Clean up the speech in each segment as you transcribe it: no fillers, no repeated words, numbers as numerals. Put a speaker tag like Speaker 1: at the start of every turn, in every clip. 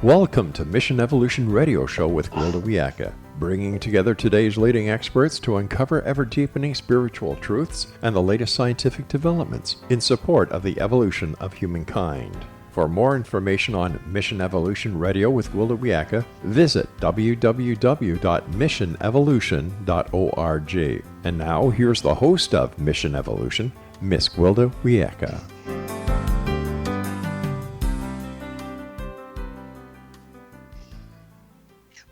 Speaker 1: Welcome to Mission Evolution Radio Show with Gwilda Wiyaka, bringing together today's leading experts to uncover ever-deepening spiritual truths and the latest scientific developments in support of the evolution of humankind. For more information on Mission Evolution Radio with Gwilda Wiyaka, visit www.missionevolution.org. And now, here's the host of Mission Evolution, Miss Gwilda Wiyaka.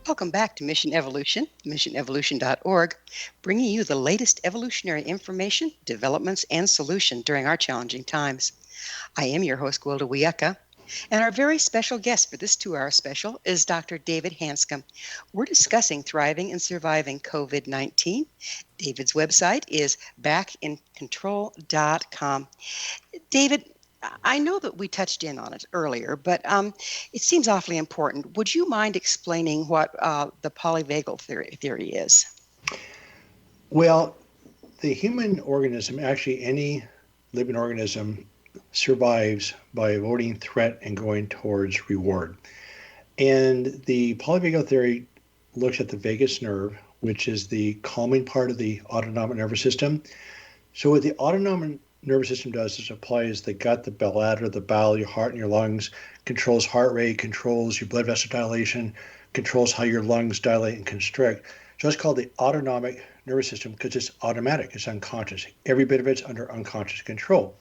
Speaker 2: Welcome back to Mission Evolution, missionevolution.org, bringing you the latest evolutionary information, developments, and solutions during our challenging times. I am your host, Gwilda Wiyaka, and our very special guest for this 2-hour special is Dr. David Hanscom. We're discussing thriving and surviving COVID-19. David's website is backincontrol.com. David, I know that we touched in on it earlier, but it seems awfully important. Would you mind explaining what the polyvagal theory is?
Speaker 3: Well, the human organism, actually any living organism, survives by avoiding threat and going towards reward. And the polyvagal theory looks at the vagus nerve, which is the calming part of the autonomic nervous system. So what the autonomic nervous system does is applies the gut, the bladder, the bowel, your heart, and your lungs, controls heart rate, controls your blood vessel dilation, controls how your lungs dilate and constrict. So it's called the autonomic nervous system because it's automatic, it's unconscious. Every bit of it's under unconscious control.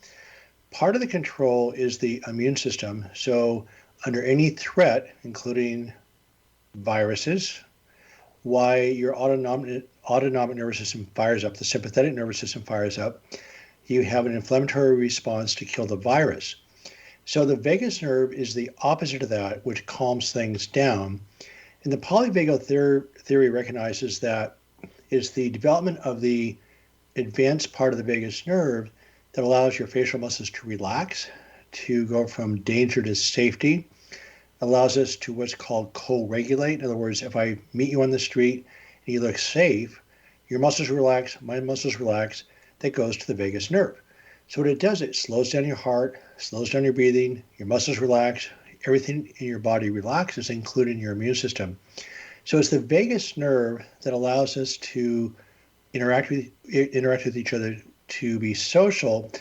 Speaker 3: Part of the control is the immune system. So under any threat, including viruses, why your autonomic nervous system fires up, the sympathetic nervous system fires up, you have an inflammatory response to kill the virus. So the vagus nerve is the opposite of that, which calms things down. And the polyvagal theory recognizes that it's the development of the advanced part of the vagus nerve that allows your facial muscles to relax, to go from danger to safety, allows us to what's called co-regulate. In other words, if I meet you on the street and you look safe, your muscles relax, my muscles relax, that goes to the vagus nerve. So what it does, it slows down your heart, slows down your breathing, your muscles relax, everything in your body relaxes, including your immune system. So it's the vagus nerve that allows us to interact with each other, to be social.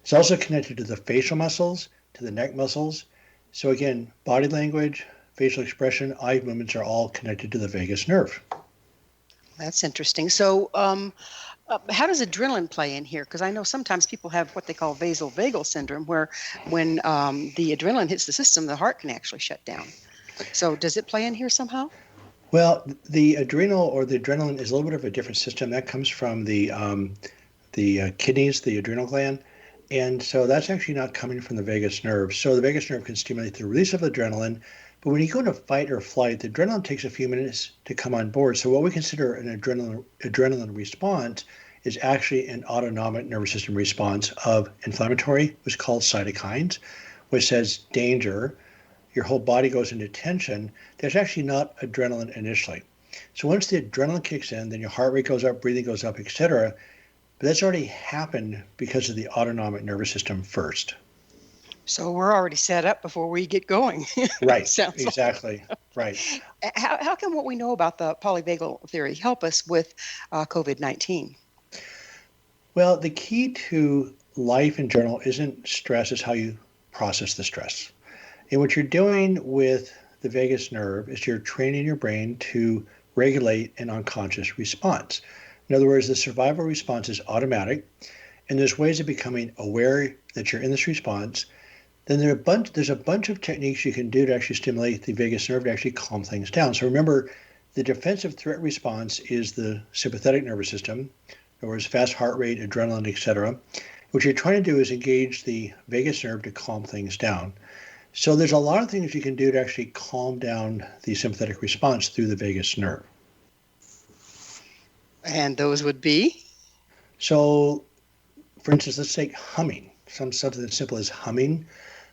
Speaker 3: It's also connected to the facial muscles, to the neck muscles. So again, body language, facial expression, eye movements are all connected to the vagus nerve.
Speaker 2: That's interesting. So how does adrenaline play in here? Because I know sometimes people have what they call vasovagal syndrome, where when the adrenaline hits the system, the heart can actually shut down. So does it play in here somehow?
Speaker 3: Well, the adrenal or the adrenaline is a little bit of a different system. That comes from the kidneys, the adrenal gland. And so that's actually not coming from the vagus nerve. So the vagus nerve can stimulate the release of adrenaline. But when you go into fight or flight, the adrenaline takes a few minutes to come on board. So what we consider an adrenaline response is actually an autonomic nervous system response of inflammatory, what's called cytokines, which says danger. Your whole body goes into tension. There's actually not adrenaline initially. So once the adrenaline kicks in, then your heart rate goes up, breathing goes up, etc. But that's already happened because of the autonomic nervous system first.
Speaker 2: So we're already set up before we get going.
Speaker 3: Right, exactly, right.
Speaker 2: How can what we know about the polyvagal theory help us with COVID-19?
Speaker 3: Well, the key to life in general isn't stress, it's how you process the stress. And what you're doing with the vagus nerve is you're training your brain to regulate an unconscious response. In other words, the survival response is automatic, and there's ways of becoming aware that you're in this response. Then there's a bunch of techniques you can do to actually stimulate the vagus nerve to actually calm things down. So remember, the defensive threat response is the sympathetic nervous system. In other words, fast heart rate, adrenaline, etc. What you're trying to do is engage the vagus nerve to calm things down. So there's a lot of things you can do to actually calm down the sympathetic response through the vagus nerve.
Speaker 2: And those would be?
Speaker 3: So, for instance, let's take humming. Something as simple as humming.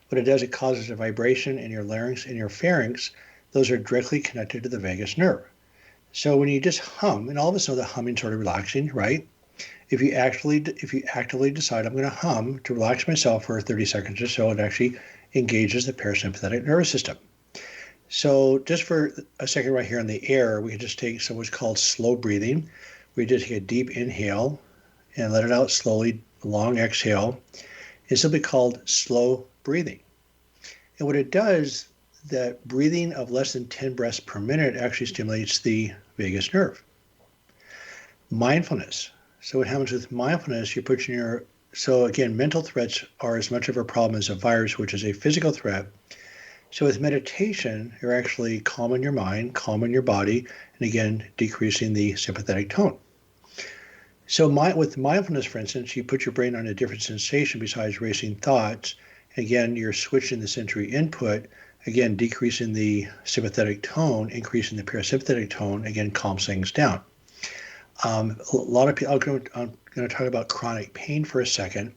Speaker 3: What it does, it causes a vibration in your larynx and your pharynx. Those are directly connected to the vagus nerve. So when you just hum, and all of a sudden the humming sort of relaxing, right? If you actively decide I'm going to hum to relax myself for 30 seconds or so, it actually engages the parasympathetic nervous system. So just for a second right here on the air, we can just take what's called slow breathing. We just take a deep inhale and let it out slowly, long exhale. It's simply called slow breathing. And what it does, that breathing of less than 10 breaths per minute actually stimulates the vagus nerve. Mindfulness. So what happens with mindfulness, so again, mental threats are as much of a problem as a virus, which is a physical threat. So with meditation, you're actually calming your mind, calming your body, and again, decreasing the sympathetic tone. So with mindfulness, for instance, you put your brain on a different sensation besides racing thoughts. Again, you're switching the sensory input, again, decreasing the sympathetic tone, increasing the parasympathetic tone, again, calms things down. A lot of people, I'm going to talk about chronic pain for a second,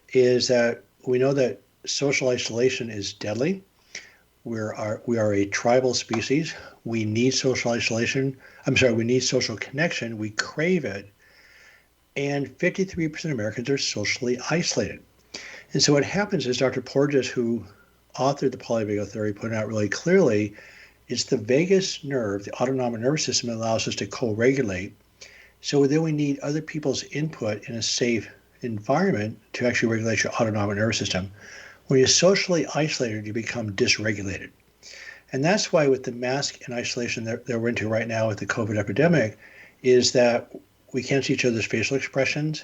Speaker 3: is that we know that social isolation is deadly. We are a tribal species. We need social isolation. We need social connection. We crave it. And 53% of Americans are socially isolated. And so what happens is Dr. Porges, who authored the Polyvagal Theory, put it out really clearly, it's the vagus nerve, the autonomic nervous system, that allows us to co-regulate. So then we need other people's input in a safe environment to actually regulate your autonomic nervous system. When you're socially isolated, you become dysregulated. And that's why with the mask and isolation that we're into right now with the COVID epidemic, is that we can't see each other's facial expressions.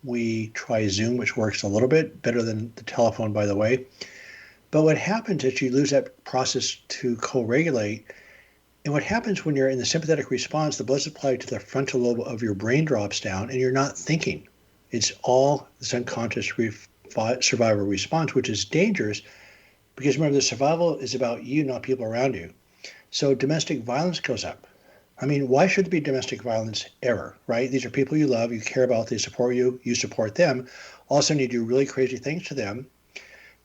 Speaker 3: We try Zoom, which works a little bit better than the telephone, by the way. But what happens is you lose that process to co-regulate. And what happens when you're in the sympathetic response, the blood supply to the frontal lobe of your brain drops down and you're not thinking. It's all this unconscious survival response, which is dangerous because remember, the survival is about you, not people around you. So domestic violence goes up. I mean, why should there be domestic violence ever, right? These are people you love, you care about, they support you, you support them. All of a sudden, you do really crazy things to them.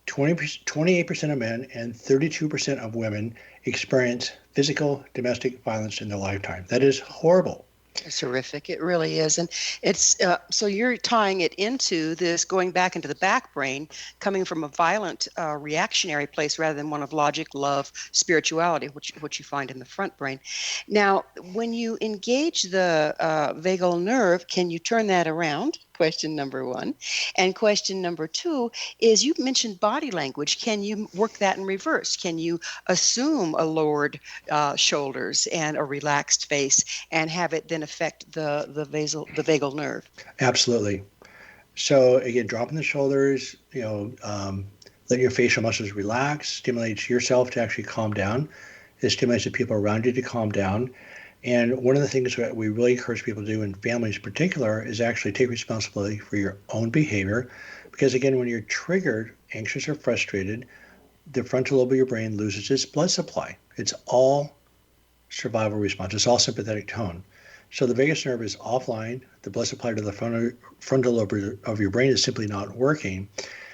Speaker 3: 28% of men and 32% of women experience physical domestic violence in their lifetime. That is horrible.
Speaker 2: It's horrific. It really is. And it's so you're tying it into this going back into the back brain, coming from a violent reactionary place rather than one of logic, love, spirituality, which you find in the front brain. Now, when you engage the vagal nerve, can you turn that around? Question number one. And question number two is, you mentioned body language. Can you work that in reverse? Can you assume a lowered shoulders and a relaxed face and have it then affect the vagal nerve?
Speaker 3: Absolutely. So again, dropping the shoulders, letting your facial muscles relax, stimulates yourself to actually calm down. It stimulates the people around you to calm down. And one of the things that we really encourage people to do, in families in particular, is actually take responsibility for your own behavior. Because again, when you're triggered, anxious or frustrated, the frontal lobe of your brain loses its blood supply. It's all survival response. It's all sympathetic tone. So the vagus nerve is offline. The blood supply to the frontal lobe of your brain is simply not working.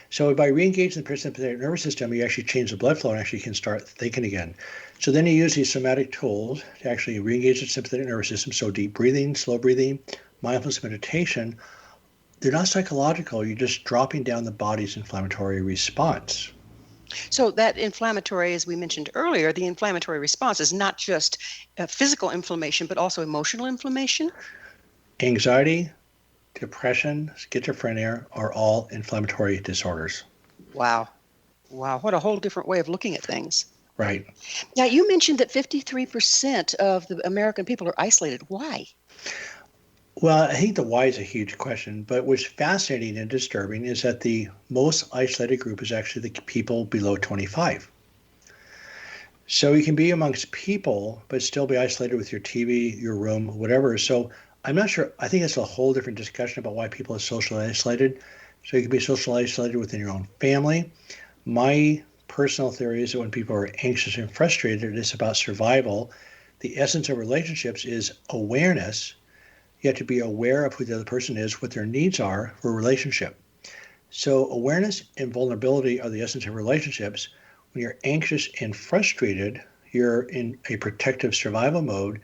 Speaker 3: So by re-engaging the parasympathetic nervous system, you actually change the blood flow and actually can start thinking again. So then you use these somatic tools to actually re-engage the sympathetic nervous system. So deep breathing, slow breathing, mindfulness meditation, they're not psychological. You're just dropping down the body's inflammatory response.
Speaker 2: So that inflammatory, as we mentioned earlier, the inflammatory response is not just physical inflammation, but also emotional inflammation?
Speaker 3: Anxiety, depression, schizophrenia are all inflammatory disorders.
Speaker 2: Wow. What a whole different way of looking at things.
Speaker 3: Right.
Speaker 2: Now, you mentioned that 53% of the American people are isolated. Why?
Speaker 3: Well, I think the why is a huge question, but what's fascinating and disturbing is that the most isolated group is actually the people below 25. So you can be amongst people, but still be isolated with your TV, your room, whatever. So I'm not sure. I think it's a whole different discussion about why people are socially isolated. So you can be socially isolated within your own family. My personal theory is that when people are anxious and frustrated, it's about survival. The essence of relationships is awareness. You have to be aware of who the other person is, what their needs are for a relationship. So awareness and vulnerability are the essence of relationships. When you're anxious and frustrated, you're in a protective survival mode,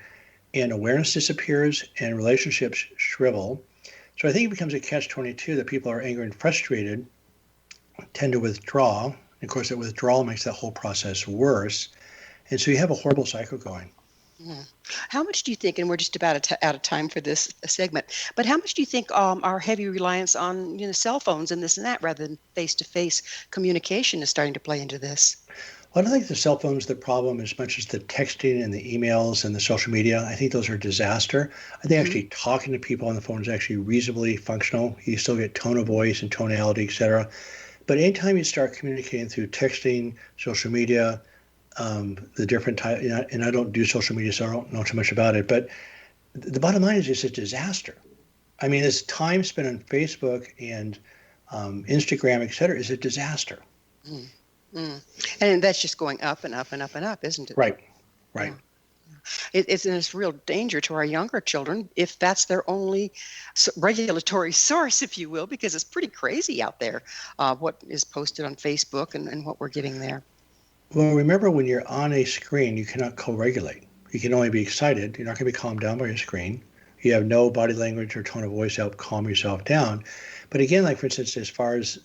Speaker 3: and awareness disappears and relationships shrivel. So I think it becomes a catch-22 that people are angry and frustrated, tend to withdraw. And of course, that withdrawal makes that whole process worse. And so you have a horrible cycle going.
Speaker 2: How much do you think, and we're just about out of time for this segment, but how much do you think our heavy reliance on cell phones and this and that rather than face-to-face communication is starting to play into this?
Speaker 3: Well, I don't think the cell phone's the problem as much as the texting and the emails and the social media. I think those are a disaster. I think actually talking to people on the phone is actually reasonably functional. You still get tone of voice and tonality, et cetera. But anytime you start communicating through texting, social media, the different type, and I don't do social media, so I don't know too much about it. But the bottom line is it's a disaster. I mean, this time spent on Facebook and Instagram, et cetera, is a disaster.
Speaker 2: And that's just going up and up and up and up, isn't it?
Speaker 3: Right.
Speaker 2: It's real danger to our younger children if that's their only regulatory source, if you will, because it's pretty crazy out there, what is posted on Facebook and what we're getting there.
Speaker 3: Well, remember, when you're on a screen, you cannot co-regulate. You can only be excited. You're not going to be calmed down by your screen. You have no body language or tone of voice to help calm yourself down. But again, like for instance, as far as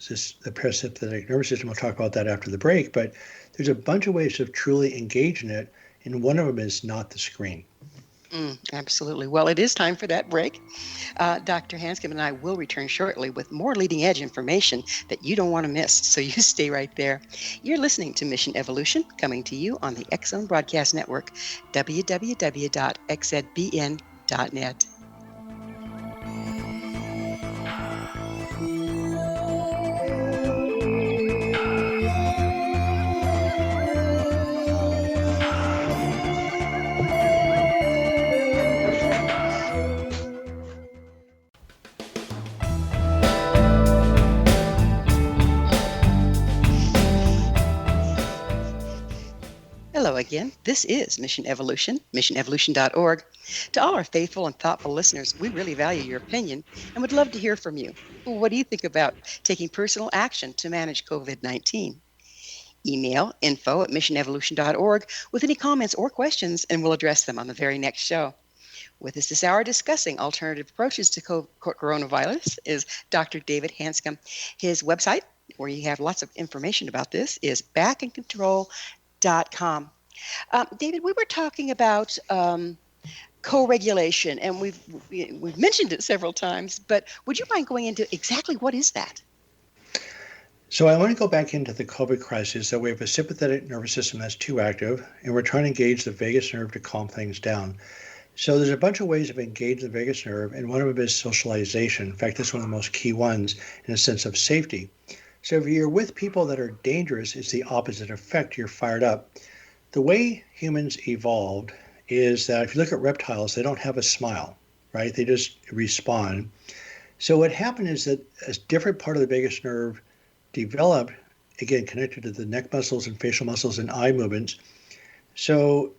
Speaker 3: the parasympathetic nervous system, we'll talk about that after the break, but there's a bunch of ways of truly engaging it, and one of them is not the screen.
Speaker 2: Absolutely. Well, it is time for that break. Dr. Hanscom and I will return shortly with more leading edge information that you don't want to miss, so you stay right there. You're listening to Mission Evolution, coming to you on the X-Zone Broadcast Network, www.xzbn.net. Hello again. This is Mission Evolution, missionevolution.org. To all our faithful and thoughtful listeners, we really value your opinion and would love to hear from you. What do you think about taking personal action to manage COVID-19? Email info@missionevolution.org with any comments or questions, and we'll address them on the very next show. With us this hour discussing alternative approaches to coronavirus is Dr. David Hanscom. His website, where you have lots of information about this, is backincontrol.com. David, we were talking about co-regulation, and we've mentioned it several times, but would you mind going into exactly what is that?
Speaker 3: So I want to go back into the COVID crisis. So we have a sympathetic nervous system that's too active, and we're trying to engage the vagus nerve to calm things down. So there's a bunch of ways of engaging the vagus nerve, and one of them is socialization. In fact, that's one of the most key ones in a sense of safety. So if you're with people that are dangerous, it's the opposite effect. You're fired up. The way humans evolved is that if you look at reptiles, they don't have a smile, right? They just respond. So what happened is that a different part of the vagus nerve developed, again, connected to the neck muscles and facial muscles and eye movements. So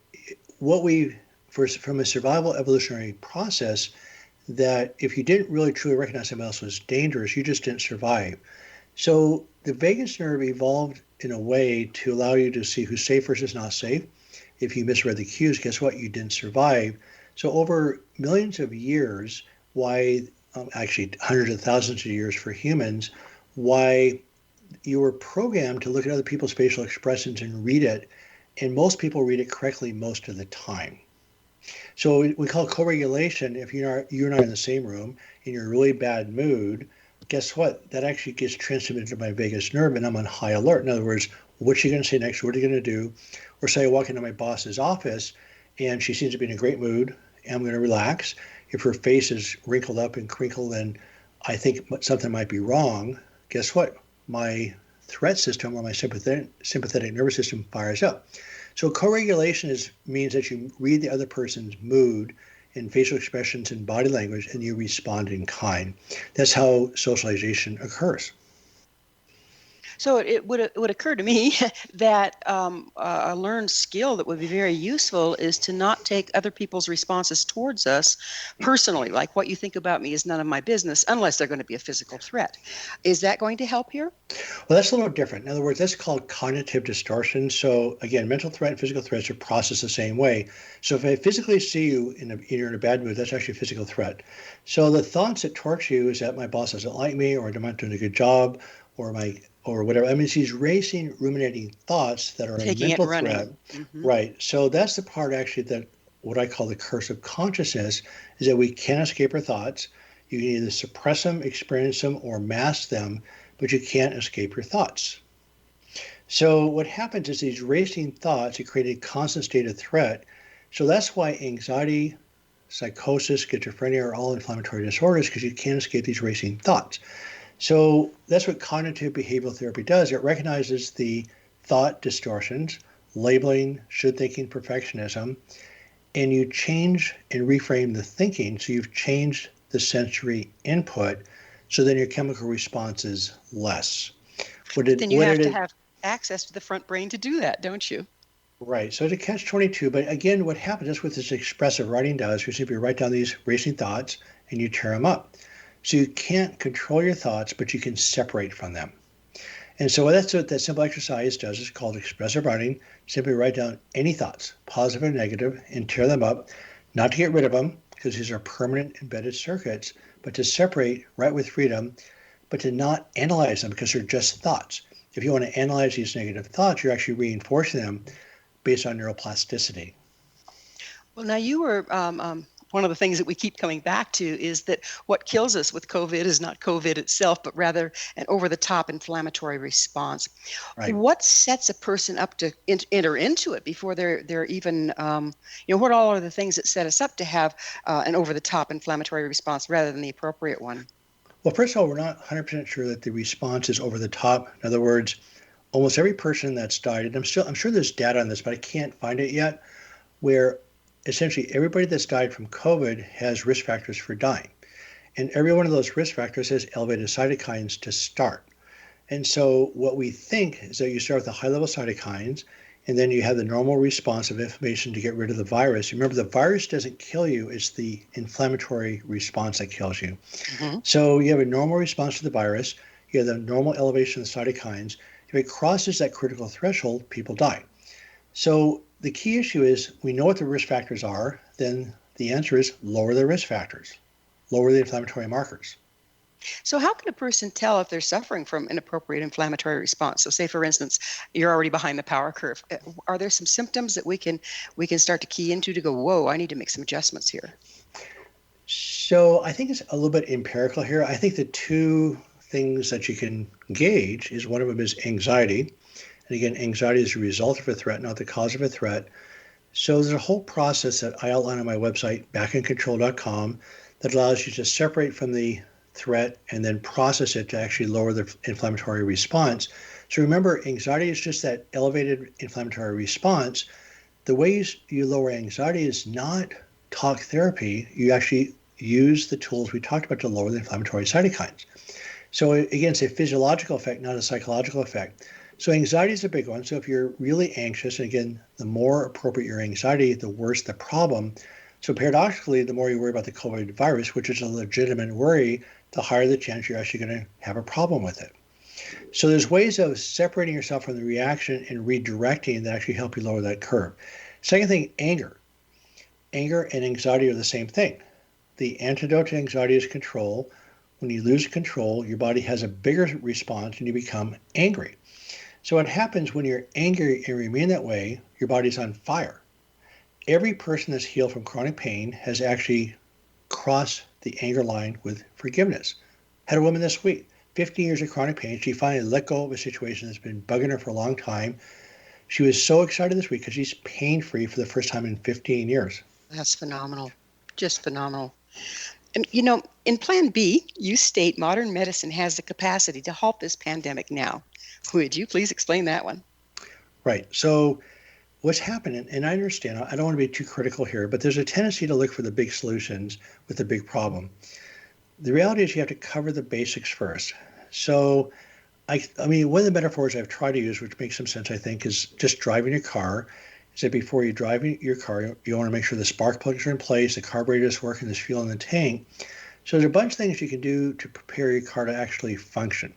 Speaker 3: from a survival evolutionary process, that if you didn't really truly recognize somebody else was dangerous, you just didn't survive. So the vagus nerve evolved in a way to allow you to see who's safe versus not safe. If you misread the cues, guess what? You didn't survive. So over millions of years, actually hundreds of thousands of years for humans, why you were programmed to look at other people's facial expressions and read it. And most people read it correctly most of the time. So we call co-regulation, if you're not in the same room, in your really bad mood, guess what? That actually gets transmitted to my vagus nerve, and I'm on high alert. In other words, what's she going to say next? What are you going to do? Or say I walk into my boss's office, and she seems to be in a great mood, and I'm going to relax. If her face is wrinkled up and crinkled, and I think something might be wrong, guess what? My threat system or my sympathetic nervous system fires up. So co-regulation means that you read the other person's mood and facial expressions and body language, and you respond in kind. That's how socialization occurs.
Speaker 2: So it would occur to me that a learned skill that would be very useful is to not take other people's responses towards us personally, like what you think about me is none of my business, unless they're going to be a physical threat. Is that going to help here?
Speaker 3: Well, that's a little different. In other words, that's called cognitive distortion. So again, mental threat and physical threats are processed the same way. So if I physically see you you're in a bad mood, that's actually a physical threat. So the thoughts that torture you is that my boss doesn't like me, or I'm not doing a good job, or whatever. I mean, it's these racing, ruminating thoughts that are a
Speaker 2: Taking it
Speaker 3: mental
Speaker 2: and
Speaker 3: threat.
Speaker 2: running. Mm-hmm.
Speaker 3: Right. So that's the part actually that what I call the curse of consciousness is that we can't escape our thoughts. You can either suppress them, experience them, or mask them, but you can't escape your thoughts. So what happens is these racing thoughts create a constant state of threat. So that's why anxiety, psychosis, schizophrenia are all inflammatory disorders, because you can't escape these racing thoughts. So that's what cognitive behavioral therapy does. It recognizes the thought distortions, labeling, should thinking, perfectionism, and you change and reframe the thinking. So you've changed the sensory input, so then your chemical response is less.
Speaker 2: Then you have to have access to the front brain to do that, don't you?
Speaker 3: Right. So it's a catch-22. But again, what happens is what this expressive writing does, you simply write down these racing thoughts and you tear them up. So you can't control your thoughts, but you can separate from them. And so that's what that simple exercise does. It's called expressive writing. Simply write down any thoughts, positive or negative, and tear them up, not to get rid of them, because these are permanent embedded circuits, but to separate, write with freedom, but to not analyze them because they're just thoughts. If you want to analyze these negative thoughts, you're actually reinforcing them based on neuroplasticity.
Speaker 2: Well, now you were one of the things that we keep coming back to is that what kills us with COVID is not COVID itself, but rather an over-the-top inflammatory response.
Speaker 3: Right.
Speaker 2: What sets a person up to enter into it before they're even, what all are the things that set us up to have an over-the-top inflammatory response rather than the appropriate one?
Speaker 3: Well, first of all, we're not 100% sure that the response is over the top. In other words, almost every person that's died, and I'm sure there's data on this, but I can't find it yet, where essentially everybody that's died from COVID has risk factors for dying. And every one of those risk factors has elevated cytokines to start. And so what we think is that you start with the high-level cytokines, and then you have the normal response of inflammation to get rid of the virus. Remember, the virus doesn't kill you, it's the inflammatory response that kills you. Mm-hmm. So you have a normal response to the virus, you have the normal elevation of the cytokines. If it crosses that critical threshold, people die. So the key issue is we know what the risk factors are, then the answer is lower the risk factors, lower the inflammatory markers.
Speaker 2: So how can a person tell if they're suffering from an appropriate inflammatory response? So say, for instance, you're already behind the power curve. Are there some symptoms that we can start to key into to go, whoa, I need to make some adjustments here?
Speaker 3: So I think it's a little bit empirical here. I think the two things that you can gauge is one of them is anxiety. And again, anxiety is a result of a threat, not the cause of a threat. So there's a whole process that I outline on my website, backincontrol.com, that allows you to separate from the threat and then process it to actually lower the inflammatory response. So remember, anxiety is just that elevated inflammatory response. The way you lower anxiety is not talk therapy. You actually use the tools we talked about to lower the inflammatory cytokines. So again, it's a physiological effect, not a psychological effect. So anxiety is a big one. So if you're really anxious, and again, the more appropriate your anxiety, the worse the problem. So paradoxically, the more you worry about the COVID virus, which is a legitimate worry, the higher the chance you're actually going to have a problem with it. So there's ways of separating yourself from the reaction and redirecting that actually help you lower that curve. Second thing, anger. Anger and anxiety are the same thing. The antidote to anxiety is control. When you lose control, your body has a bigger response and you become angry. So what happens when you're angry and remain that way, your body's on fire. Every person that's healed from chronic pain has actually crossed the anger line with forgiveness. Had a woman this week, 15 years of chronic pain. She finally let go of a situation that's been bugging her for a long time. She was so excited this week because she's pain-free for the first time in 15 years.
Speaker 2: That's phenomenal. Just phenomenal. And, in Plan B, you state modern medicine has the capacity to halt this pandemic now. Would you please explain that one?
Speaker 3: Right. So what's happening, and I understand, I don't want to be too critical here, but there's a tendency to look for the big solutions with the big problem. The reality is you have to cover the basics first. So, I mean, one of the metaphors I've tried to use, which makes some sense, I think, is just driving your car. Is that before you drive your car, you want to make sure the spark plugs are in place, the carburetor is working, there's fuel in the tank. So there's a bunch of things you can do to prepare your car to actually function.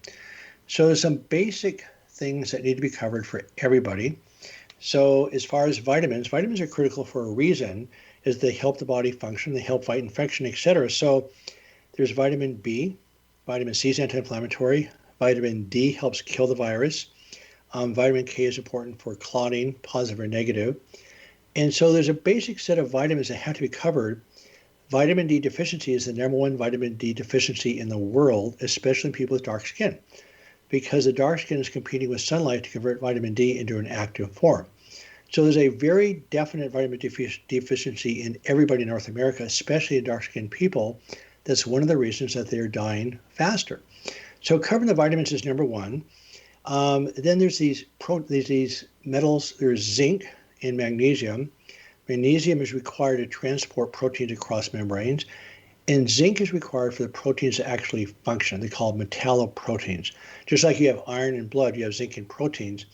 Speaker 3: So there's some basic things that need to be covered for everybody. So as far as vitamins are critical for a reason, is they help the body function, they help fight infection, etc. So there's vitamin B, vitamin C is anti-inflammatory, Vitamin D helps kill the virus. Vitamin K is important for clotting, positive or negative. And so there's a basic set of vitamins that have to be covered. Vitamin D deficiency is the number one vitamin D deficiency in the world, especially in people with dark skin, because the dark skin is competing with sunlight to convert vitamin D into an active form. So there's a very definite vitamin D deficiency in everybody in North America, especially in dark-skinned people. That's one of the reasons that they're dying faster. So covering the vitamins is number one. Then there's these metals. There's zinc and magnesium. Magnesium is required to transport proteins across membranes, and zinc is required for the proteins to actually function. They're called metalloproteins. Just like you have iron in blood, you have zinc in proteins.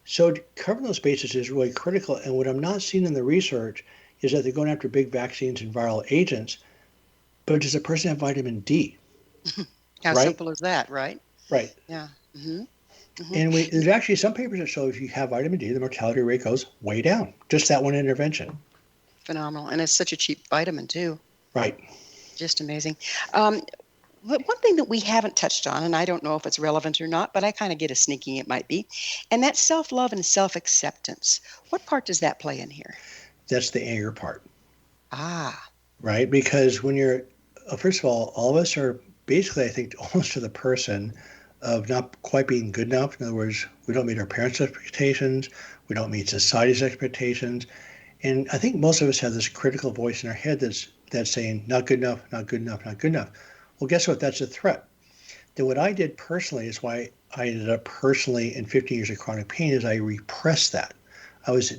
Speaker 3: So covering those bases is really critical. And what I'm not seeing in the research is that they're going after big vaccines and viral agents, but does a person have vitamin D?
Speaker 2: How
Speaker 3: right?
Speaker 2: simple is that, right?
Speaker 3: Right.
Speaker 2: Yeah. Mm-hmm. Mm-hmm.
Speaker 3: And there's actually some papers that show if you have vitamin D, the mortality rate goes way down. Just that one intervention.
Speaker 2: Phenomenal. And it's such a cheap vitamin, too.
Speaker 3: Right.
Speaker 2: Just amazing. But one thing that we haven't touched on, and I don't know if it's relevant or not, but I kind of get a sneaking it might be, and that's self-love and self-acceptance. What part does that play in here?
Speaker 3: That's the anger part.
Speaker 2: Ah.
Speaker 3: Right? Because when you're, first of all of us are basically, I think, almost to the person of not quite being good enough. In other words, we don't meet our parents' expectations. We don't meet society's expectations. And I think most of us have this critical voice in our head that's saying, not good enough, not good enough, not good enough. Well, guess what? That's a threat. Then what I did personally is why I ended up personally in 15 years of chronic pain is I repressed that. I was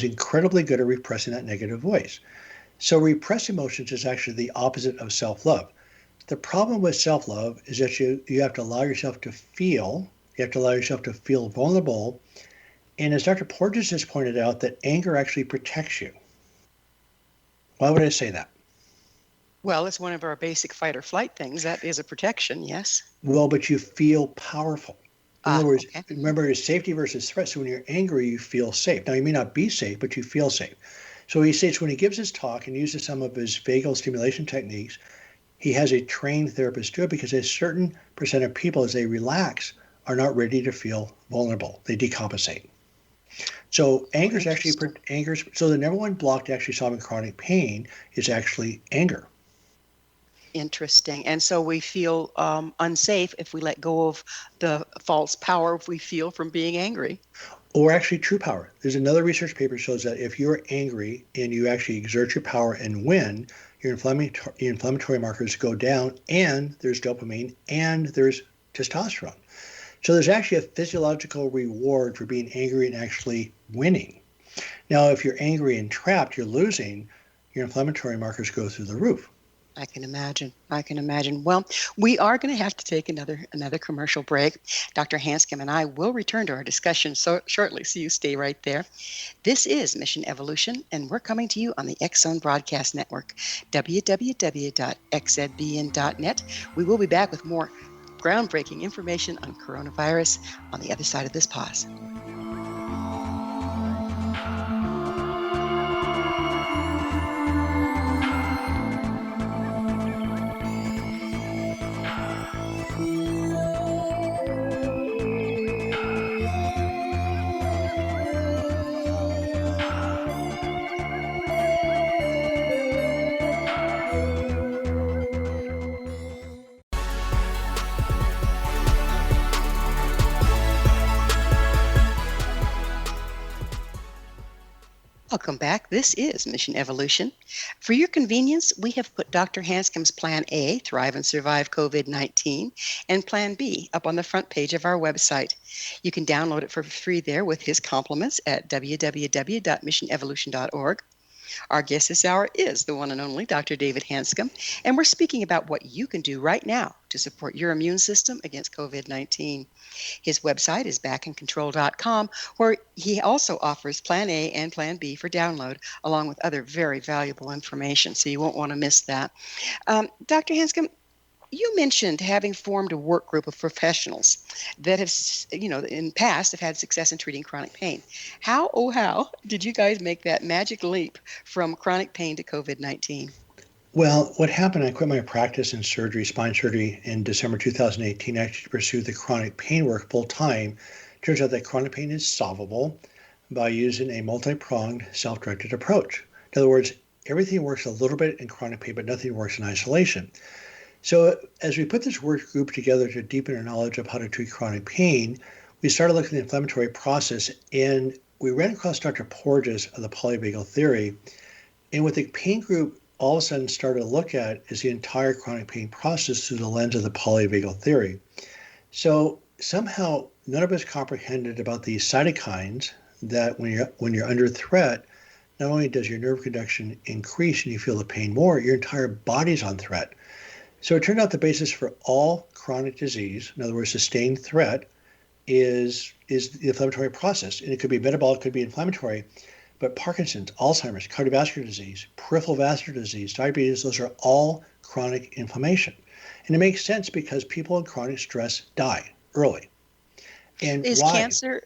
Speaker 3: incredibly good at repressing that negative voice. So repressed emotions is actually the opposite of self-love. The problem with self-love is that you have to allow yourself to feel. You have to allow yourself to feel vulnerable. And as Dr. Porges just pointed out, that anger actually protects you. Why would I say that?
Speaker 2: Well, it's one of our basic fight or flight things. That is a protection, yes.
Speaker 3: Well, but you feel powerful. In other words,
Speaker 2: okay.
Speaker 3: Remember, it's safety versus threat. So when you're angry, you feel safe. Now, you may not be safe, but you feel safe. So he states when he gives his talk and uses some of his vagal stimulation techniques, he has a trained therapist do it because a certain percent of people, as they relax, are not ready to feel vulnerable. They decompensate. So so the number one block to actually solving chronic pain is actually anger.
Speaker 2: Interesting. And so we feel unsafe if we let go of the false power we feel from being angry.
Speaker 3: Or actually true power. There's another research paper shows that if you're angry and you actually exert your power and win, your inflammatory markers go down, and there's dopamine and there's testosterone. So there's actually a physiological reward for being angry and actually winning. Now, if you're angry and trapped, you're losing, your inflammatory markers go through the roof.
Speaker 2: I can imagine. Well, we are going to have to take another commercial break. Dr. Hanscom and I will return to our discussion shortly, so you stay right there. This is Mission Evolution, and we're coming to you on the X-Zone Broadcast Network, www.xzbn.net. We will be back with more groundbreaking information on coronavirus on the other side of this pause. Welcome back. This is Mission Evolution. For your convenience, we have put Dr. Hanscom's Plan A, Thrive and Survive COVID-19, and Plan B up on the front page of our website. You can download it for free there with his compliments at www.missionevolution.org. Our guest this hour is the one and only Dr. David Hanscom, and we're speaking about what you can do right now to support your immune system against COVID-19. His website is backandcontrol.com, where he also offers Plan A and Plan B for download, along with other very valuable information, so you won't want to miss that. Dr. Hanscom, you mentioned having formed a work group of professionals that have, in the past have had success in treating chronic pain. How did you guys make that magic leap from chronic pain to COVID-19?
Speaker 3: Well, what happened, I quit my practice in surgery, spine surgery, in December 2018, actually to pursue the chronic pain work full time. Turns out that chronic pain is solvable by using a multi-pronged, self-directed approach. In other words, everything works a little bit in chronic pain, but nothing works in isolation. So as we put this work group together to deepen our knowledge of how to treat chronic pain, we started looking at the inflammatory process, and we ran across Dr. Porges of the Polyvagal Theory. And what the pain group all of a sudden started to look at is the entire chronic pain process through the lens of the polyvagal theory. So somehow none of us comprehended about these cytokines that when you're under threat, not only does your nerve conduction increase and you feel the pain more, your entire body's on threat. So it turned out the basis for all chronic disease, in other words, sustained threat, is the inflammatory process. And it could be metabolic, it could be inflammatory. But Parkinson's, Alzheimer's, cardiovascular disease, peripheral vascular disease, diabetes, those are all chronic inflammation. And it makes sense because people in chronic stress die early. And
Speaker 2: Is
Speaker 3: why?
Speaker 2: cancer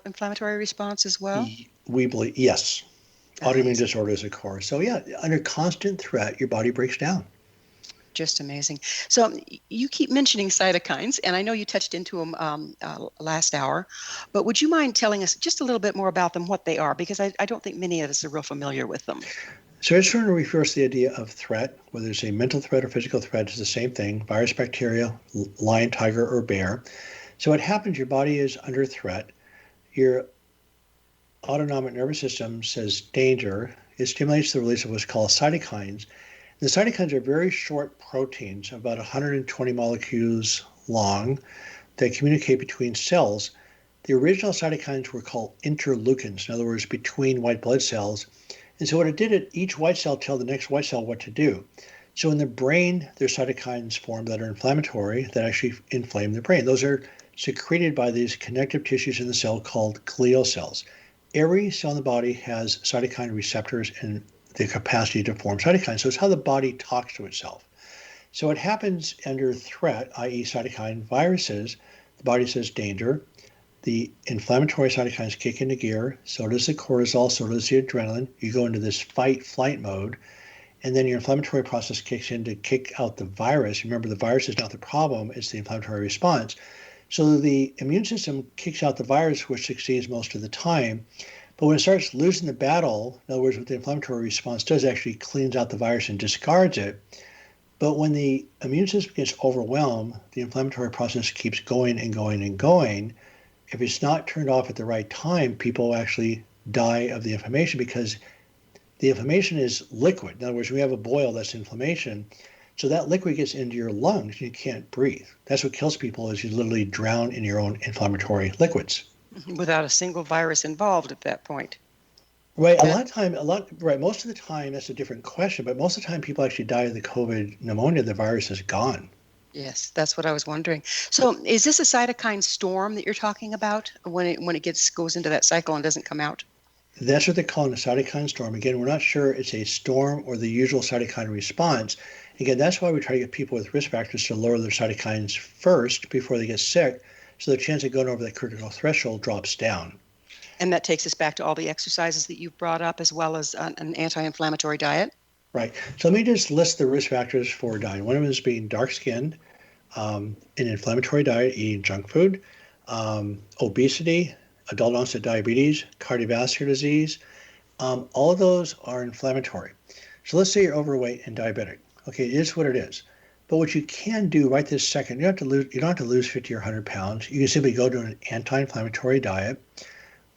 Speaker 2: inflammatory response as well?
Speaker 3: We believe, yes. Autoimmune
Speaker 2: Amazing.
Speaker 3: disorders, of course. So yeah, under constant threat, your body breaks down.
Speaker 2: Just amazing. So you keep mentioning cytokines, and I know you touched into them last hour, but would you mind telling us just a little bit more about them, what they are? Because I don't think many of us are real familiar with them.
Speaker 3: So I just want to reverse the idea of threat, whether it's a mental threat or physical threat, it's the same thing, virus, bacteria, lion, tiger, or bear. So what happens, your body is under threat. Your autonomic nervous system says danger. It stimulates the release of what's called cytokines. The cytokines are very short proteins, about 120 molecules long, that communicate between cells. The original cytokines were called interleukins, in other words, between white blood cells. And so what it did, each white cell tell the next white cell what to do. So in the brain, there's cytokines formed that are inflammatory, that actually inflame the brain. Those are secreted by these connective tissues in the cell called glial cells. Every cell in the body has cytokine receptors and the capacity to form cytokines. So it's how the body talks to itself. So what happens under threat, i.e. cytokine viruses, the body says danger. The inflammatory cytokines kick into gear. So does the cortisol, so does the adrenaline. You go into this fight-flight mode. And then your inflammatory process kicks in to kick out the virus. Remember, the virus is not the problem, it's the inflammatory response. So the immune system kicks out the virus, which succeeds most of the time. But when it starts losing the battle, in other words, what the inflammatory response does, actually cleans out the virus and discards it. But when the immune system gets overwhelmed, the inflammatory process keeps going and going and going. If it's not turned off at the right time, people actually die of the inflammation because the inflammation is liquid. In other words, we have a boil, that's inflammation. So that liquid gets into your lungs and you can't breathe. That's what kills people, is you literally drown in your own inflammatory liquids.
Speaker 2: Without a single virus involved at that point.
Speaker 3: Right. Most of the time, that's a different question, but most of the time people actually die of the COVID pneumonia, the virus is gone.
Speaker 2: Yes, that's what I was wondering. So is this a cytokine storm that you're talking about when it goes into that cycle and doesn't come out?
Speaker 3: That's what they're calling a cytokine storm. Again, we're not sure it's a storm or the usual cytokine response. Again, that's why we try to get people with risk factors to lower their cytokines first before they get sick, so the chance of going over that critical threshold drops down.
Speaker 2: And that takes us back to all the exercises that you've brought up, as well as an anti-inflammatory diet.
Speaker 3: Right. So let me just list the risk factors for dying. One of them is being dark-skinned, an inflammatory diet, eating junk food, obesity, adult onset diabetes, cardiovascular disease. All of those are inflammatory. So let's say you're overweight and diabetic. Okay, it is what it is. But what you can do right this second, you don't have to lose 50 or 100 pounds. You can simply go to an anti-inflammatory diet,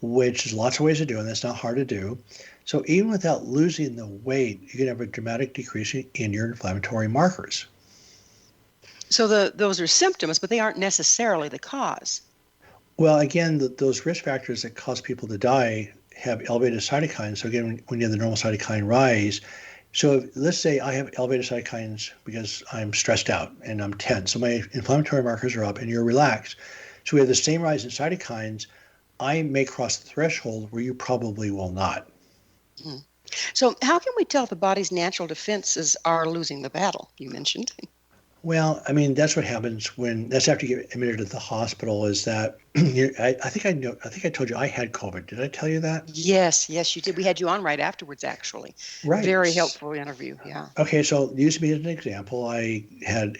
Speaker 3: which is lots of ways of doing this, not hard to do. So even without losing the weight, you can have a dramatic decrease in your inflammatory markers.
Speaker 2: So those are symptoms, but they aren't necessarily the cause.
Speaker 3: Well, again, those risk factors that cause people to die have elevated cytokines. So again, when you have the normal cytokine rise, so let's say I have elevated cytokines because I'm stressed out and I'm tense. So my inflammatory markers are up and you're relaxed. So we have the same rise in cytokines. I may cross the threshold where you probably will not.
Speaker 2: Mm-hmm. So how can we tell if the body's natural defenses are losing the battle, you mentioned?
Speaker 3: Well, I mean, that's what happens that's after you get admitted to the hospital is that I think I know, I think I told you I had COVID. Did I tell you that?
Speaker 2: Yes, yes, you did. We had you on right afterwards, actually.
Speaker 3: Right.
Speaker 2: Very helpful interview. Yeah.
Speaker 3: Okay, so use me as an example. I had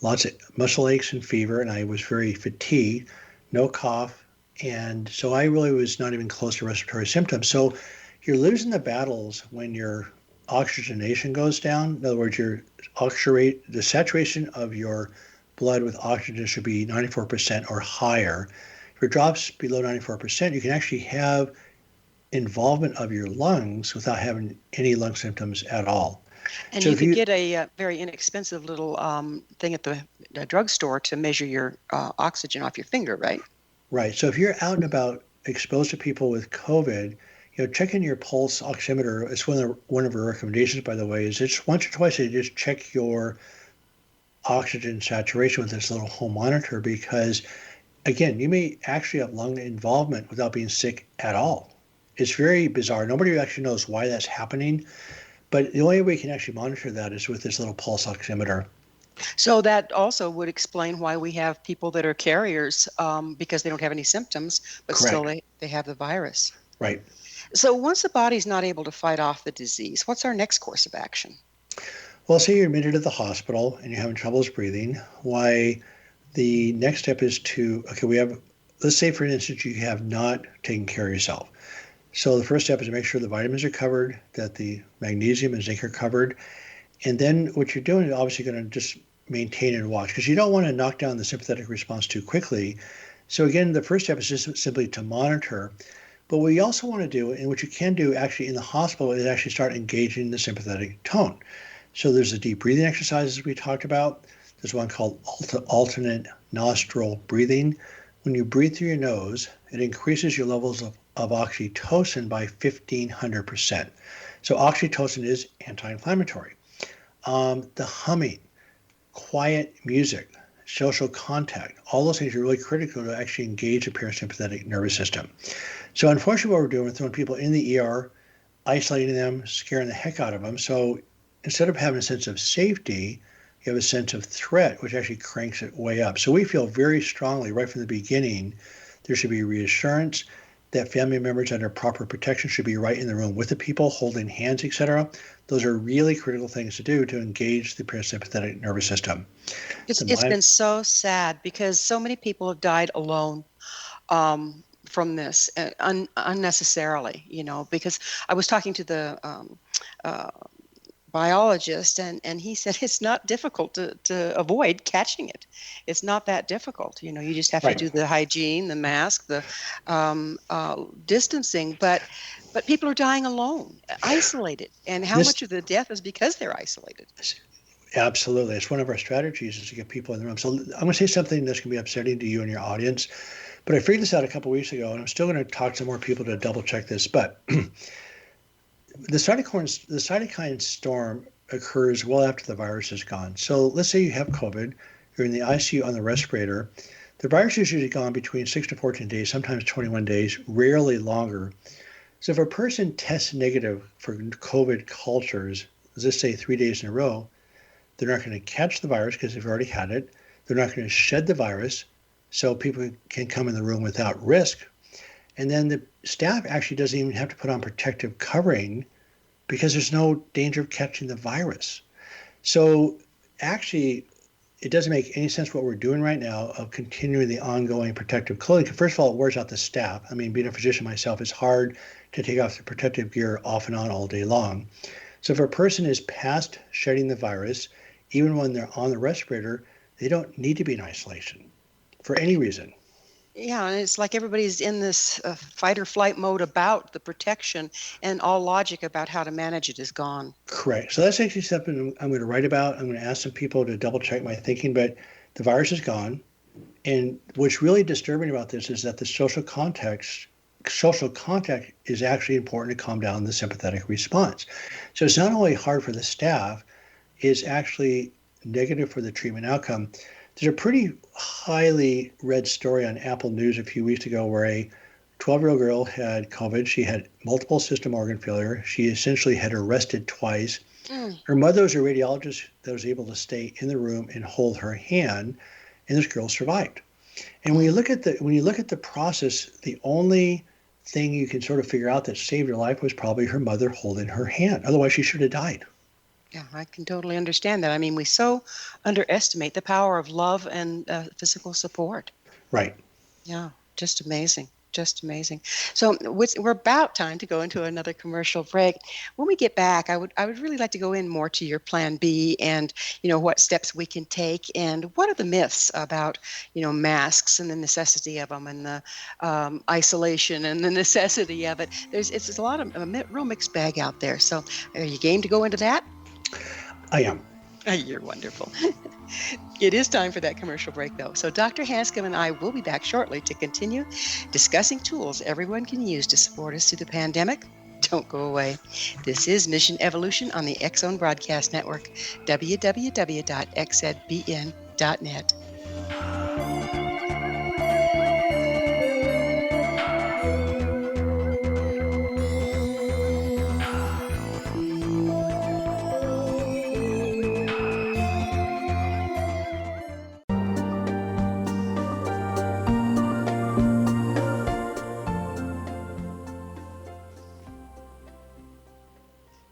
Speaker 3: lots of muscle aches and fever, and I was very fatigued, no cough, and so I really was not even close to respiratory symptoms. So you're losing the battles when your oxygenation goes down. In other words, the saturation of your blood with oxygen should be 94% or higher. If it drops below 94%, you can actually have involvement of your lungs without having any lung symptoms at all.
Speaker 2: And
Speaker 3: So
Speaker 2: you
Speaker 3: if
Speaker 2: could
Speaker 3: you
Speaker 2: get a very inexpensive little thing at the drugstore to measure your oxygen off your finger, right?
Speaker 3: Right. So if you're out and about exposed to people with COVID, checking your pulse oximeter. It's one of our recommendations, by the way, is just once or twice a day, just check your oxygen saturation with this little home monitor because, again, you may actually have lung involvement without being sick at all. It's very bizarre. Nobody actually knows why that's happening, but the only way you can actually monitor that is with this little pulse oximeter.
Speaker 2: So that also would explain why we have people that are carriers because they don't have any symptoms, but still
Speaker 3: Correct.
Speaker 2: they have the virus.
Speaker 3: Right.
Speaker 2: So once the body's not able to fight off the disease, what's our next course of action?
Speaker 3: Well, say you're admitted to the hospital and you're having troubles breathing. Why the next step is let's say, for instance, you have not taken care of yourself. So the first step is to make sure the vitamins are covered, that the magnesium and zinc are covered. And then what you're doing is obviously going to just maintain and watch because you don't want to knock down the sympathetic response too quickly. So again, the first step is just simply to monitor. But what you also want to do, and what you can do actually in the hospital, is actually start engaging the sympathetic tone. So there's the deep breathing exercises we talked about. There's one called alternate nostril breathing. When you breathe through your nose, it increases your levels of oxytocin by 1,500%. So oxytocin is anti-inflammatory. The humming, quiet music, social contact, all those things are really critical to actually engage the parasympathetic nervous system. So unfortunately, what we're doing, we're throwing people in the ER, isolating them, scaring the heck out of them. So instead of having a sense of safety, you have a sense of threat, which actually cranks it way up. So we feel very strongly right from the beginning, there should be reassurance that family members under proper protection should be right in the room with the people, holding hands, etc. Those are really critical things to do to engage the parasympathetic nervous system.
Speaker 2: It's been so sad because so many people have died alone from this unnecessarily, because I was talking to the biologist and he said it's not difficult to avoid catching it. It's not that difficult. You just have to do the hygiene, the mask, the distancing, but people are dying alone, isolated. And how much of the death is because they're isolated?
Speaker 3: Absolutely. It's one of our strategies is to get people in the room. So I'm going to say something that's going to be upsetting to you and your audience, but I figured this out a couple of weeks ago, and I'm still going to talk to more people to double check this. But the cytokine storm occurs well after the virus is gone. So let's say you have COVID, you're in the ICU on the respirator. The virus is usually gone between 6 to 14 days, sometimes 21 days, rarely longer. So if a person tests negative for COVID cultures, let's say 3 days in a row, they're not going to catch the virus because they've already had it. They're not going to shed the virus, so people can come in the room without risk. And then the staff actually doesn't even have to put on protective covering because there's no danger of catching the virus. So actually, it doesn't make any sense what we're doing right now of continuing the ongoing protective clothing. First of all, it wears out the staff. I mean, being a physician myself, it's hard to take off the protective gear off and on all day long. So if a person is past shedding the virus, even when they're on the respirator, they don't need to be in isolation for any reason.
Speaker 2: Yeah, and it's like everybody's in this fight or flight mode about the protection, and all logic about how to manage it is gone.
Speaker 3: Correct. So that's actually something I'm going to write about. I'm going to ask some people to double check my thinking, but the virus is gone. And what's really disturbing about this is that the social contact is actually important to calm down the sympathetic response. So it's not only hard for the staff, it's actually negative for the treatment outcome. There's a pretty highly read story on Apple News a few weeks ago where a 12-year-old girl had COVID. She had multiple system organ failure. She essentially had arrested twice.
Speaker 2: Mm.
Speaker 3: Her mother was a radiologist that was able to stay in the room and hold her hand, and this girl survived. And when you look at the process, the only thing you can sort of figure out that saved her life was probably her mother holding her hand. Otherwise, she should have died.
Speaker 2: Yeah, I can totally understand that. I mean, we so underestimate the power of love and physical support.
Speaker 3: Right.
Speaker 2: Yeah, just amazing. Just amazing. So we're about time to go into another commercial break. When we get back, I would really like to go in more to your plan B and, what steps we can take and what are the myths about, masks and the necessity of them and the isolation and the necessity of it. It's a lot of a real mixed bag out there. So are you game to go into that?
Speaker 3: I am.
Speaker 2: You're wonderful. It is time for that commercial break, though. So Dr. Hanscom and I will be back shortly to continue discussing tools everyone can use to support us through the pandemic. Don't go away. This is Mission Evolution on the X-Zone Broadcast Network, www.xzbn.net.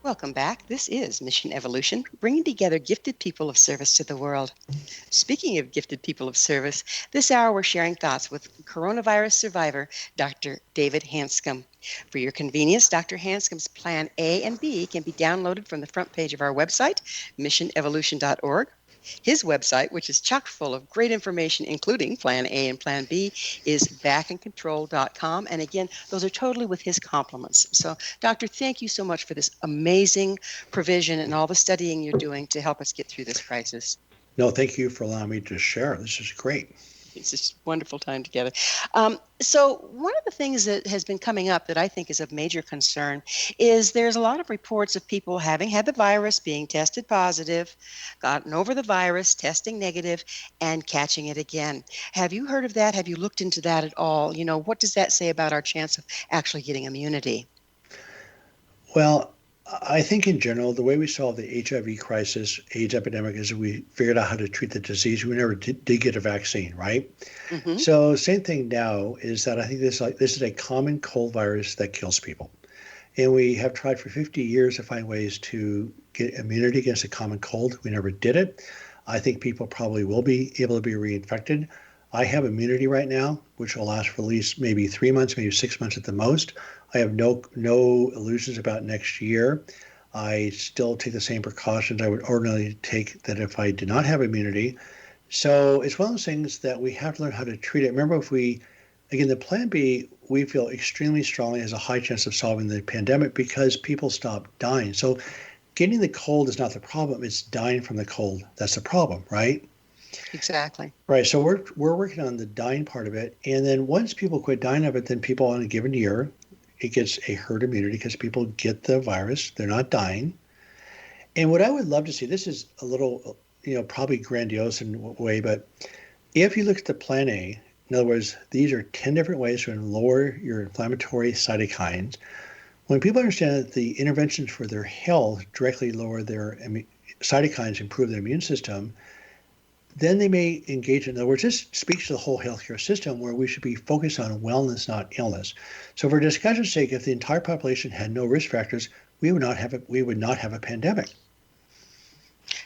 Speaker 2: Welcome back. This is Mission Evolution, bringing together gifted people of service to the world. Speaking of gifted people of service, this hour we're sharing thoughts with coronavirus survivor, Dr. David Hanscom. For your convenience, Dr. Hanscom's Plan A and B can be downloaded from the front page of our website, missionevolution.org. His website, which is chock full of great information, including Plan A and Plan B, is backandcontrol.com. And again, those are totally with his compliments. So, Doctor, thank you so much for this amazing provision and all the studying you're doing to help us get through this crisis.
Speaker 3: No, thank you for allowing me to share. This is great.
Speaker 2: It's just a wonderful time together. So one of the things that has been coming up that I think is of major concern is there's a lot of reports of people having had the virus, being tested positive, gotten over the virus, testing negative, and catching it again. Have you heard of that? Have you looked into that at all? What does that say about our chance of actually getting immunity?
Speaker 3: Well, I think in general, the way we solved the HIV crisis, AIDS epidemic, is we figured out how to treat the disease. We never did get a vaccine, right?
Speaker 2: Mm-hmm.
Speaker 3: So same thing now is that I think this is a common cold virus that kills people. And we have tried for 50 years to find ways to get immunity against a common cold. We never did it. I think people probably will be able to be reinfected. I have immunity right now, which will last for at least maybe 3 months, maybe 6 months at the most. I have no illusions about next year. I still take the same precautions I would ordinarily take that if I did not have immunity. So it's one of those things that we have to learn how to treat it. Remember, the Plan B, we feel extremely strongly has a high chance of solving the pandemic because people stop dying. So getting the cold is not the problem. It's dying from the cold. That's the problem, right?
Speaker 2: Exactly.
Speaker 3: Right. So we're working on the dying part of it. And then once people quit dying of it, then people in a given year, it gets a herd immunity because people get the virus. They're not dying. And what I would love to see, this is a little, probably grandiose in a way, but if you look at the Plan A, in other words, these are 10 different ways to lower your inflammatory cytokines. When people understand that the interventions for their health directly lower their cytokines, improve their immune system, then they may engage. In other words, this speaks to the whole healthcare system where we should be focused on wellness, not illness. So for discussion's sake, if the entire population had no risk factors, we would not have a pandemic.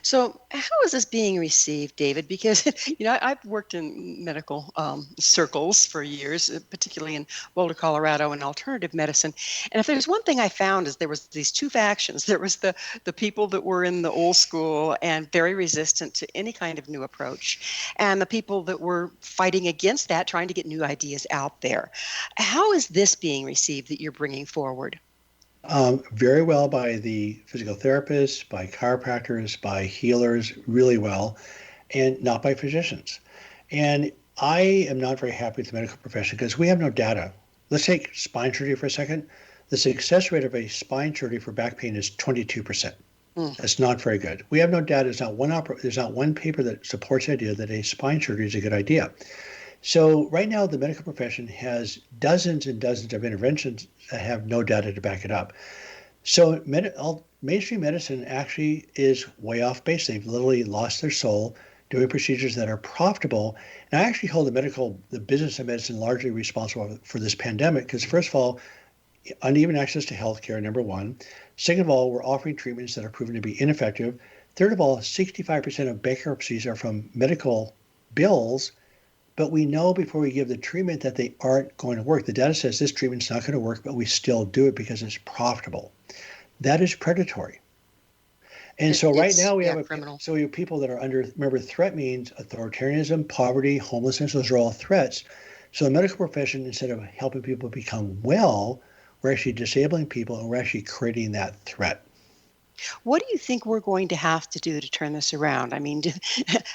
Speaker 2: So how is this being received, David? Because, I've worked in medical circles for years, particularly in Boulder, Colorado, and alternative medicine. And if there's one thing I found is there was these two factions. There was the people that were in the old school and very resistant to any kind of new approach, and the people that were fighting against that, trying to get new ideas out there. How is this being received that you're bringing forward?
Speaker 3: Very well by the physical therapists, by chiropractors, by healers, really well, and not by physicians. And I am not very happy with the medical profession because we have no data. Let's take spine surgery for a second. The success rate of a spine surgery for back pain is 22%. That's not very good. We have no data. There's not one paper that supports the idea that a spine surgery is a good idea. So right now, the medical profession has dozens and dozens of interventions that have no data to back it up. So mainstream medicine actually is way off base. They've literally lost their soul doing procedures that are profitable. And I actually hold the business of medicine largely responsible for this pandemic because, first of all, uneven access to healthcare, number one. Second of all, we're offering treatments that are proven to be ineffective. Third of all, 65% of bankruptcies are from medical bills, but we know before we give the treatment that they aren't going to work. The data says this treatment's not going to work, but we still do it because it's profitable. That is predatory. And so right now we have
Speaker 2: criminal.
Speaker 3: So we have people that are under, remember, threat means authoritarianism, poverty, homelessness, those are all threats. So the medical profession, instead of helping people become well, we're actually disabling people and we're actually creating that threat.
Speaker 2: What do you think we're going to have to do to turn this around? I mean,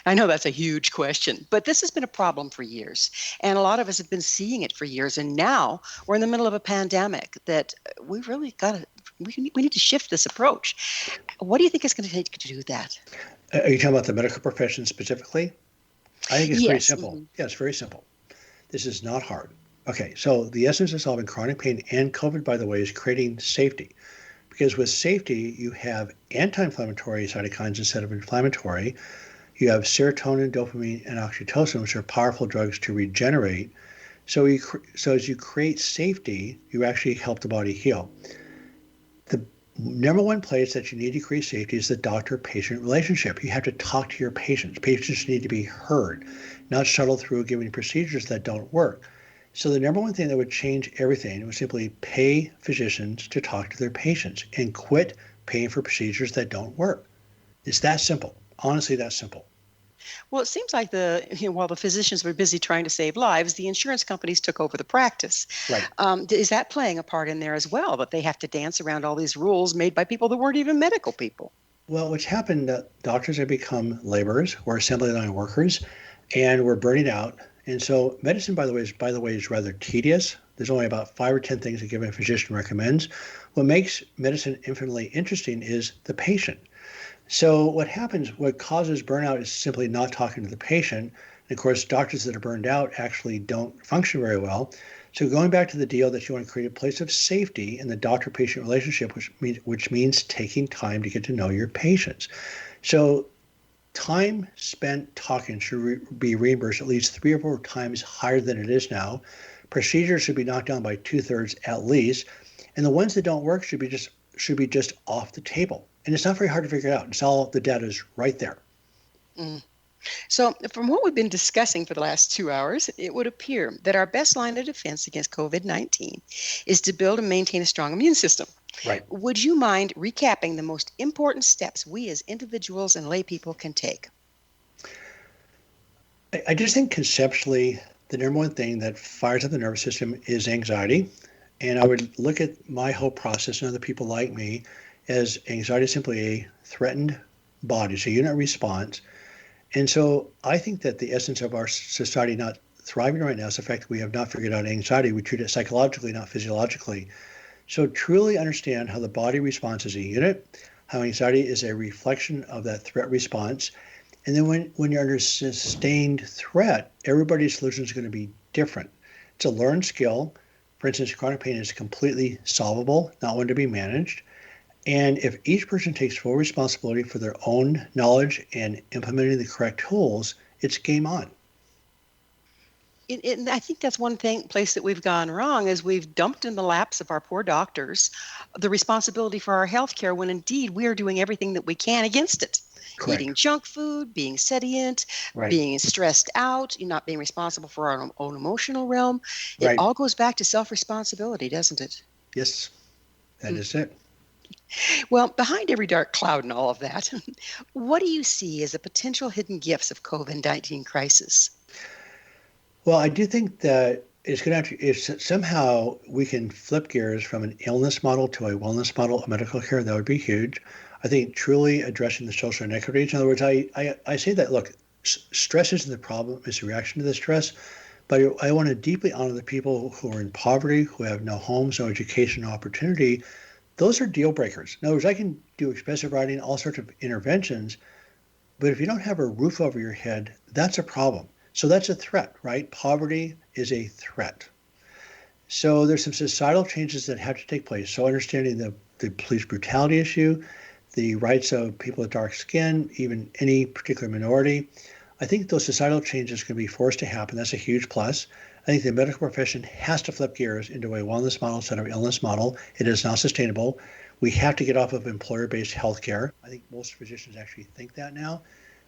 Speaker 2: I know that's a huge question, but this has been a problem for years. And a lot of us have been seeing it for years. And now we're in the middle of a pandemic that we really we need to shift this approach. What do you think it's going to take to do that?
Speaker 3: Are you talking about the medical profession specifically? I think it's pretty simple.
Speaker 2: Mm-hmm.
Speaker 3: Yeah, it's very simple. This is not hard. Okay, so the essence of solving chronic pain and COVID, by the way, is creating safety. Because with safety, you have anti-inflammatory cytokines instead of inflammatory. You have serotonin, dopamine, and oxytocin, which are powerful drugs to regenerate. So as you create safety, you actually help the body heal. The number one place that you need to create safety is the doctor-patient relationship. You have to talk to your patients. Patients need to be heard, not shuttled through giving procedures that don't work. So the number one thing that would change everything was simply pay physicians to talk to their patients and quit paying for procedures that don't work. It's that simple. Honestly, that simple.
Speaker 2: Well, it seems like while the physicians were busy trying to save lives, the insurance companies took over the practice.
Speaker 3: Right.
Speaker 2: Is that playing a part in there as well, that they have to dance around all these rules made by people that weren't even medical people?
Speaker 3: Well, what's happened, doctors have become laborers or assembly line workers, and we're burning out. And so medicine, by the way, is rather tedious. There's only about 5 or 10 things a given physician recommends. What makes medicine infinitely interesting is the patient. So what causes burnout is simply not talking to the patient. And of course, doctors that are burned out actually don't function very well. So going back to the deal that you want to create a place of safety in the doctor-patient relationship, which means taking time to get to know your patients. So time spent talking should be reimbursed at least 3 or 4 times higher than it is now. Procedures should be knocked down by 2/3 at least, and the ones that don't work should be just off the table. And it's not very hard to figure out. It's all the data is right there.
Speaker 2: Mm. So from what we've been discussing for the last 2 hours, it would appear that our best line of defense against COVID-19 is to build and maintain a strong immune system.
Speaker 3: Right.
Speaker 2: Would you mind recapping the most important steps we as individuals and lay people can take?
Speaker 3: I just think conceptually, the number one thing that fires up the nervous system is anxiety. And I would look at my whole process and other people like me as anxiety is simply a threatened body, so unit response. And so I think that the essence of our society not thriving right now is the fact that we have not figured out anxiety. We treat it psychologically, not physiologically. So truly understand how the body responds as a unit, how anxiety is a reflection of that threat response. And then when you're under sustained threat, everybody's solution is going to be different. It's a learned skill. For instance, chronic pain is completely solvable, not one to be managed. And if each person takes full responsibility for their own knowledge and implementing the correct tools, it's game on.
Speaker 2: I think that's one place that we've gone wrong is we've dumped in the laps of our poor doctors the responsibility for our health care when indeed we are doing everything that we can against it.
Speaker 3: Correct.
Speaker 2: Eating junk food, being sedient,
Speaker 3: Right.
Speaker 2: being stressed out, not being responsible for our own emotional realm. It
Speaker 3: Right.
Speaker 2: all goes back to self-responsibility, doesn't it?
Speaker 3: Yes, that is it.
Speaker 2: Well, behind every dark cloud and all of that, what do you see as the potential hidden gifts of COVID-19 crisis?
Speaker 3: Well, I do think that it's going to, if somehow we can flip gears from an illness model to a wellness model of medical care, that would be huge. I think truly addressing the social inequities. In other words, I say that, look, stress isn't the problem, it's a reaction to the stress. But I want to deeply honor the people who are in poverty, who have no homes, no education, no opportunity. Those are deal breakers. In other words, I can do expensive writing, all sorts of interventions, but if you don't have a roof over your head, that's a problem. So that's a threat, right? Poverty is a threat. So there's some societal changes that have to take place. So understanding the police brutality issue, the rights of people with dark skin, even any particular minority. I think those societal changes can be forced to happen. That's a huge plus. I think the medical profession has to flip gears into a wellness model instead of illness model. It is not sustainable. We have to get off of employer-based healthcare. I think most physicians actually think that now.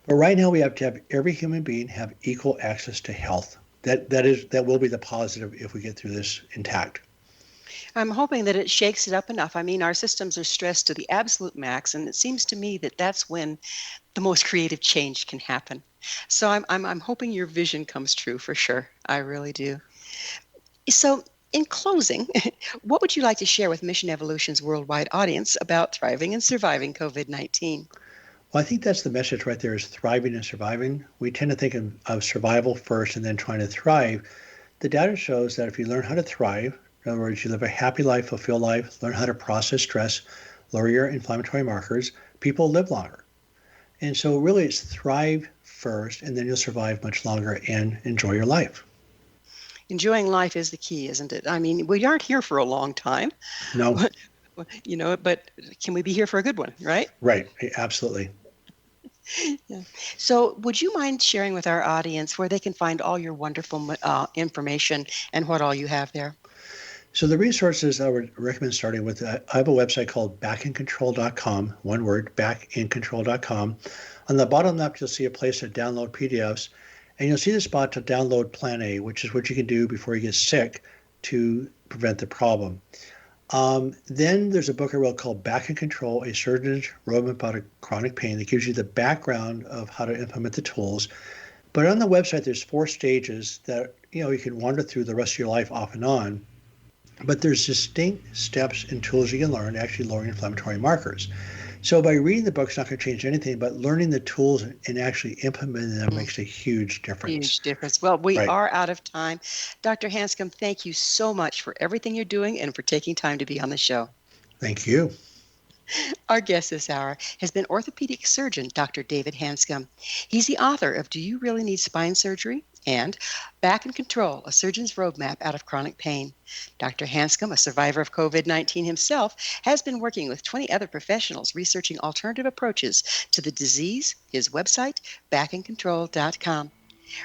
Speaker 3: But right now we have to have every human being have equal access to health. That will be the positive if we get through this intact.
Speaker 2: I'm hoping that it shakes it up enough. I mean, our systems are stressed to the absolute max, and it seems to me that that's when the most creative change can happen. So I'm hoping your vision comes true for sure. I really do. So in closing, what would you like to share with Mission Evolution's worldwide audience about thriving and surviving COVID-19?
Speaker 3: Well, I think that's the message right there, is thriving and surviving. We tend to think of survival first and then trying to thrive. The data shows that if you learn how to thrive, in other words, you live a happy life, fulfilled life, learn how to process stress, lower your inflammatory markers, people live longer. And so really it's thrive first, and then you'll survive much longer and enjoy your life.
Speaker 2: Enjoying life is the key, isn't it? I mean, we aren't here for a long time.
Speaker 3: No.
Speaker 2: But can we be here for a good one, right?
Speaker 3: Right. Absolutely.
Speaker 2: Yeah. So would you mind sharing with our audience where they can find all your wonderful information and what all you have there?
Speaker 3: So the resources I would recommend starting with, I have a website called backincontrol.com, one word, backincontrol.com. On the bottom left, you'll see a place to download PDFs, and you'll see the spot to download Plan A, which is what you can do before you get sick to prevent the problem. Then there's a book I wrote called Back in Control, a surgeon's roadmap about chronic pain, that gives you the background of how to implement the tools. But on the website, there's 4 stages that you can wander through the rest of your life off and on. But there's distinct steps and tools you can learn to actually lower inflammatory markers. So by reading the book, it's not going to change anything, but learning the tools and actually implementing them makes a huge difference.
Speaker 2: Huge difference. Well, we
Speaker 3: Right.
Speaker 2: are out of time. Dr. Hanscom, thank you so much for everything you're doing and for taking time to be on the show.
Speaker 3: Thank you.
Speaker 2: Our guest this hour has been orthopedic surgeon Dr. David Hanscom. He's the author of Do You Really Need Spine Surgery? And Back in Control, a surgeon's roadmap out of chronic pain. Dr. Hanscom, a survivor of COVID-19 himself, has been working with 20 other professionals researching alternative approaches to the disease. His website, backincontrol.com.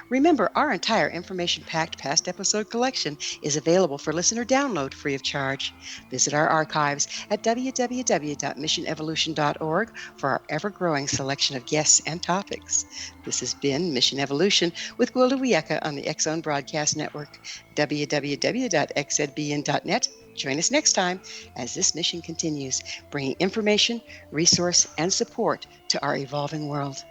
Speaker 2: Remember, our entire information-packed past episode collection is available for listener download free of charge. Visit our archives at www.missionevolution.org for our ever-growing selection of guests and topics. This has been Mission Evolution with Gwilda Wiyaka on the X-Zone Broadcast Network, www.xzbn.net. Join us next time as this mission continues, bringing information, resource, and support to our evolving world.